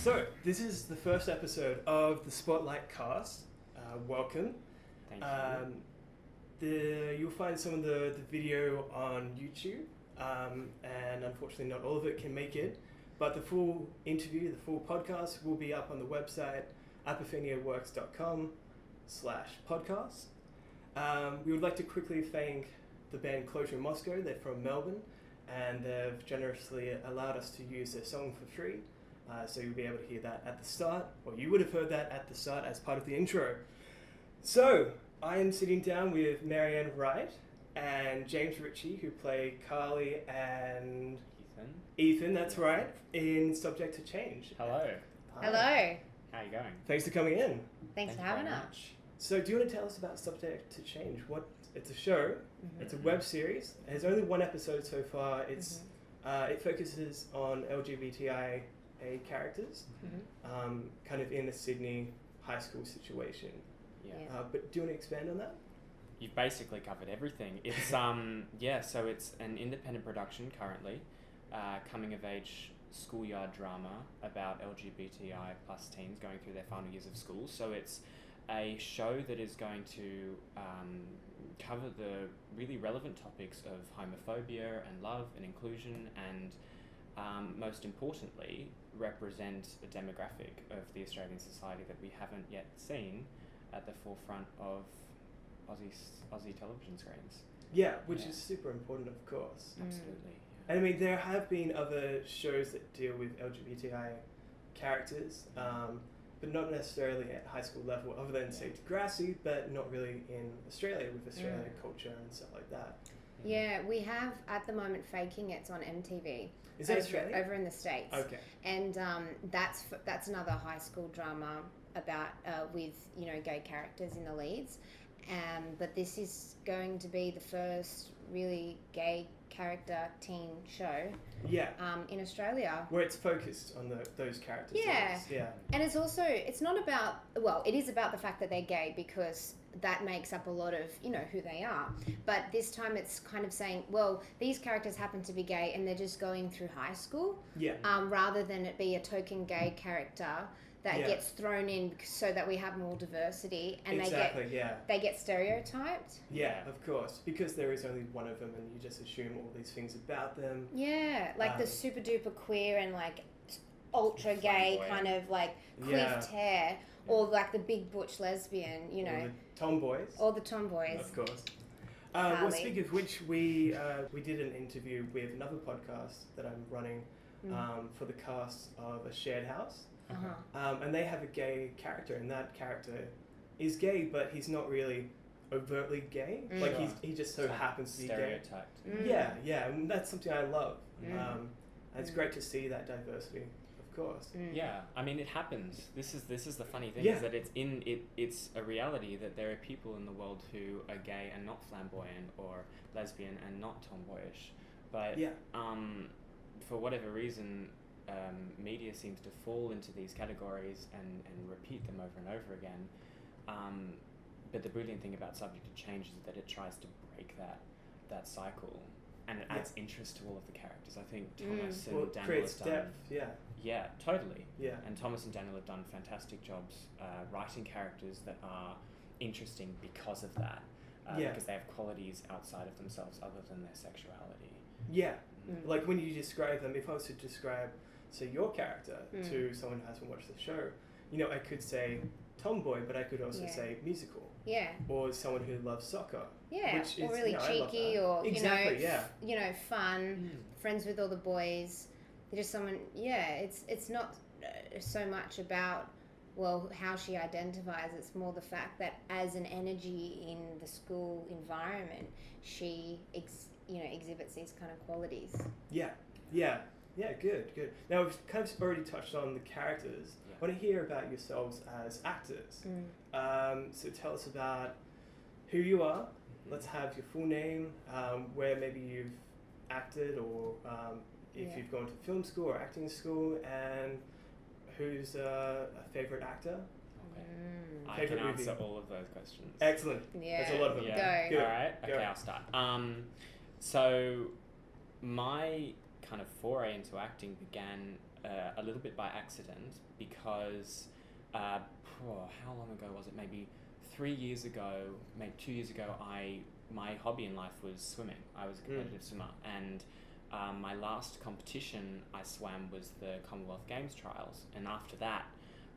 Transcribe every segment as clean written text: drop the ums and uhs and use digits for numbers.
So, this is the first episode of the Spotlight cast. Welcome. Thank you. You'll find some of the video on YouTube, and unfortunately not all of it can make it, but the full interview, the full podcast will be up on the website, apopheniaworks.com/podcast. We would like to quickly thank the band Closure Moscow. They're from Melbourne, and they've generously allowed us to use their song for free. So you'll be able to hear that at the start, or you would have heard that at the start as part of the intro. So, I am sitting down with Marion Wright and James Ritchie, who play Carly and Ethan, that's right, in Subject to Change. Hello. Hi. Hello. How are you going? Thanks for coming in. Thanks for Thank you having very us. much. So, do you want to tell us about Subject to Change? It's a show, it's a web series. There's only one episode so far. It focuses on LGBTI characters, kind of in the Sydney high school situation. Yeah. But do you want to expand on that? You've basically covered everything. It's so it's an independent production currently, coming of age schoolyard drama about LGBTI plus teens going through their final years of school. So it's a show that is going to cover the really relevant topics of homophobia and love and inclusion, and most importantly, represent a demographic of the Australian society that we haven't yet seen at the forefront of Aussie television screens. Yeah, which is super important, of course. Absolutely. And I mean, there have been other shows that deal with LGBTI characters, but not necessarily at high school level, other than, say, Degrassi, but not really in Australia, with Australian culture and stuff like that. Yeah, we have at the moment Faking It's on MTV. Is that Australia? Over in the States. Okay. And that's another high school drama about with gay characters in the leads. But this is going to be the first really gay character teen show. Yeah. In Australia. Where it's focused on those characters. Yeah. Yeah. And it's also, it's not about, well, it is about the fact that they're gay, because that makes up a lot of, who they are. But this time it's kind of saying, well, these characters happen to be gay and they're just going through high school. Yeah. Rather than it be a token gay character that gets thrown in so that we have more diversity, and they get stereotyped. Yeah, of course, because there is only one of them and you just assume all these things about them. Yeah, like the super duper queer and like ultra gay kind of like coiffed hair, or like the big butch lesbian, Or the tomboys. Of course. Well, speaking of which, we did an interview with another podcast that I'm running for the cast of A Shared House. And they have a gay character, and that character is gay, but he's not really overtly gay. Like he just so happens to be stereotyped. gay. Yeah, and that's something I love. And it's great to see that diversity, of course. Yeah, I mean, it happens. This is the funny thing, is that it's a reality that there are people in the world who are gay and not flamboyant, or lesbian and not tomboyish. But for whatever reason, media seems to fall into these categories and repeat them over and over again. But the brilliant thing about Subject to Change is that it tries to break that cycle, and it adds interest to all of the characters. I think Thomas and Daniel creates have done depth. Yeah, totally. Yeah. And Thomas and Daniel have done fantastic jobs writing characters that are interesting because of that. Because they have qualities outside of themselves other than their sexuality. Yeah. Like when you describe them, if I was to describe, say, your character to someone who hasn't watched the show, I could say tomboy, but I could also say musical. Yeah. Or someone who loves soccer. Yeah. Which or is, really cheeky, or fun, friends with all the boys. They're just someone. Yeah. It's not so much about how she identifies. It's more the fact that as an energy in the school environment, she exhibits these kind of qualities. Yeah, good. Now, we've kind of already touched on the characters. I want to hear about yourselves as actors. So tell us about who you are. Let's have your full name, where maybe you've acted, or if you've gone to film school or acting school, and who's a favourite actor. I can answer all of those questions. Excellent. Yeah. There's a lot of them. Yeah. Go. All right. Okay, I'll start. So my kind of foray into acting began a little bit by accident because, how long ago was it? Maybe 3 years ago, maybe 2 years ago, my hobby in life was swimming. I was a competitive swimmer, and my last competition I swam was the Commonwealth Games trials, and after that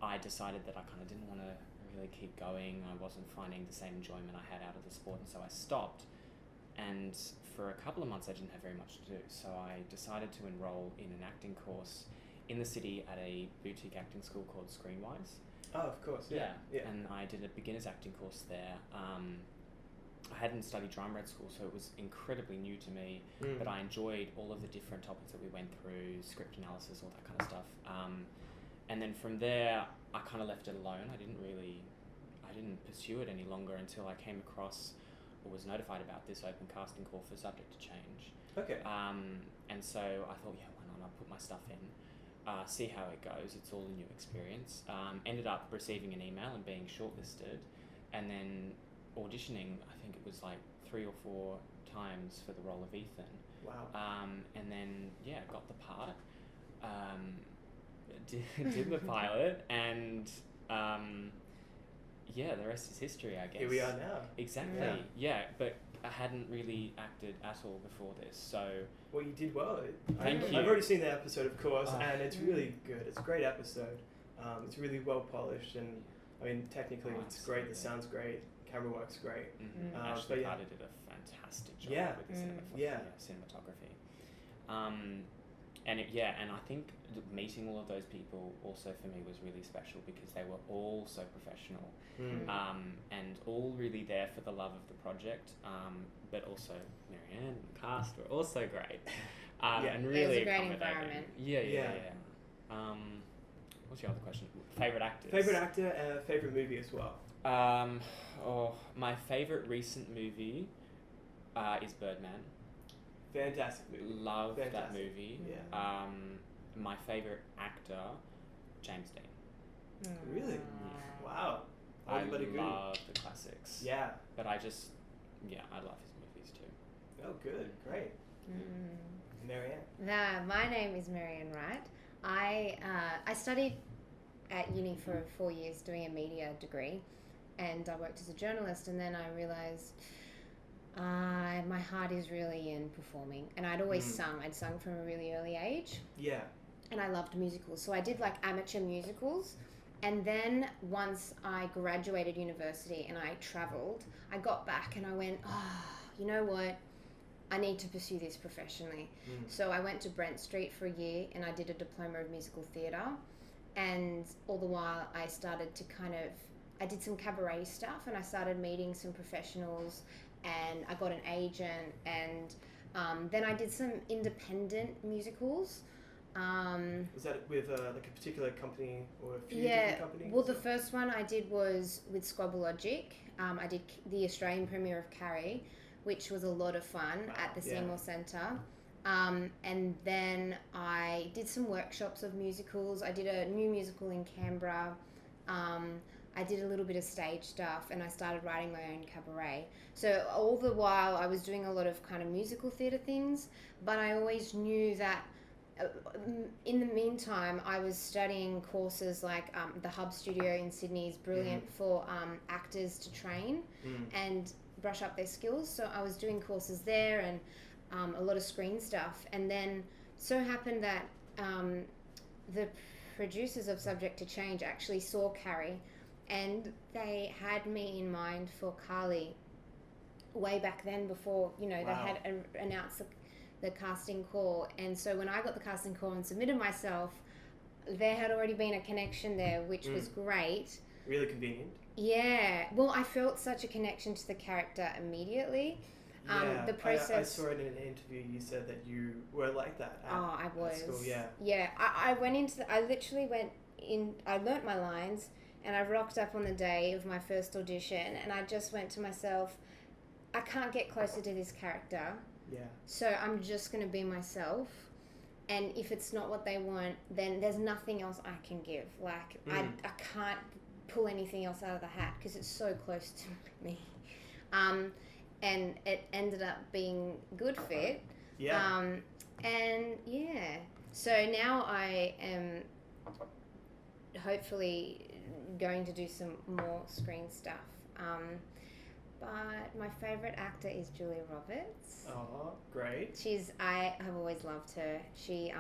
I decided that I kind of didn't want to really keep going. I wasn't finding the same enjoyment I had out of the sport, and so I stopped. And for a couple of months I didn't have very much to do, so I decided to enroll in an acting course in the city at a boutique acting school called Screenwise. Oh, of course, yeah. And I did a beginner's acting course there. I hadn't studied drama at school, so it was incredibly new to me, but I enjoyed all of the different topics that we went through, script analysis, all that kind of stuff. And then from there, I kind of left it alone. I didn't pursue it any longer until I came across or was notified about this open casting call for Subject to Change. Okay. And so I thought, yeah, why not? I'll put my stuff in, see how it goes. It's all a new experience. Ended up receiving an email and being shortlisted, and then auditioning, I think it was like 3 or 4 times for the role of Ethan. Wow. And then, got the part, did the pilot, and the rest is history, I guess. Here we are now. Exactly. Yeah, but I hadn't really acted at all before this, so... Well, you did well. Thank you. I've already seen the episode, of course, and it's really good. It's a great episode. It's really well polished, and I mean, technically it's great. The sound's great. Camera work's great. Ashley Carter did a fantastic job with the cinematography. And I think meeting all of those people also for me was really special because they were all so professional, and all really there for the love of the project, but also Marianne and the cast were also great, and really it was a great accommodating. environment. What's your other question? Favorite actors? Favorite actor and favorite movie as well. My favorite recent movie is Birdman. Fantastic movie. Love that movie. Yeah. My favorite actor, James Dean. Really? Wow. I love the classics. Yeah. But I love his movies too. Oh, good. Great. Marianne? My name is Marion Wright. I studied at uni for 4 years doing a media degree, and I worked as a journalist, and then I realised my heart is really in performing, and I'd always sung. I'd sung from a really early age. Yeah. And I loved musicals, so I did like amateur musicals, and then once I graduated university and I travelled, I got back and I went, you know what? I need to pursue this professionally. So I went to Brent Street for a year and I did a diploma of musical theatre, and all the while I started to I did some cabaret stuff, and I started meeting some professionals, and I got an agent, and then I did some independent musicals. Was that with like a particular company or a few different companies? Well, the first one I did was with Squabble Logic. I did the Australian premiere of Carrie, which was a lot of fun at the Seymour Centre. And then I did some workshops of musicals. I did a new musical in Canberra. I did a little bit of stage stuff, and I started writing my own cabaret. So all the while I was doing a lot of kind of musical theatre things, but I always knew that in the meantime I was studying courses like the Hub Studio in Sydney is brilliant for actors to train and brush up their skills. So I was doing courses there and a lot of screen stuff. And then so happened that the producers of Subject to Change actually saw Carrie, and they had me in mind for Carly way back then before, they had announced the casting call. And so when I got the casting call and submitted myself, there had already been a connection there, which was great. Really convenient. Yeah. Well, I felt such a connection to the character immediately. The process. I saw it in an interview. You said that you were like that. I was. At school, yeah. Yeah. I went into. I literally went in. I learnt my lines, and I rocked up on the day of my first audition, and I just went to myself, I can't get closer to this character. Yeah. So I'm just going to be myself. And if it's not what they want, then there's nothing else I can give. Like, I can't pull anything else out of the hat because it's so close to me. And it ended up being good fit. Yeah. And yeah. So now I am hopefully going to do some more screen stuff. But my favourite actor is Julia Roberts. Oh, great. I have always loved her. She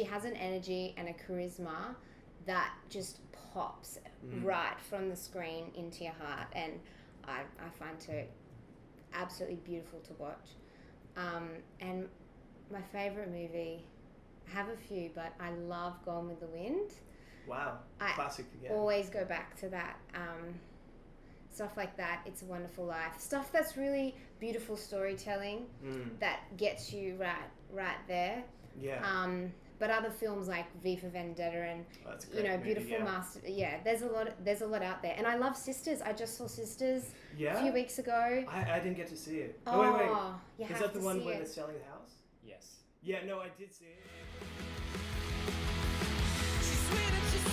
has an energy and a charisma that just pops right from the screen into your heart, and I find her absolutely beautiful to watch. And my favourite movie, I have a few, but I love Gone with the Wind. Wow, classic again. Always go back to that. Stuff like that, It's a Wonderful Life. Stuff that's really beautiful storytelling that gets you right there. Yeah. But other films like V for Vendetta and Beautiful Master. Yeah, there's a lot out there. And I love Sisters. I just saw Sisters a few weeks ago. I didn't get to see it. Oh, wait. You Is have that the to one see where it. they're selling the house? Yes. Yeah, no, I did see it. She's sweet and she's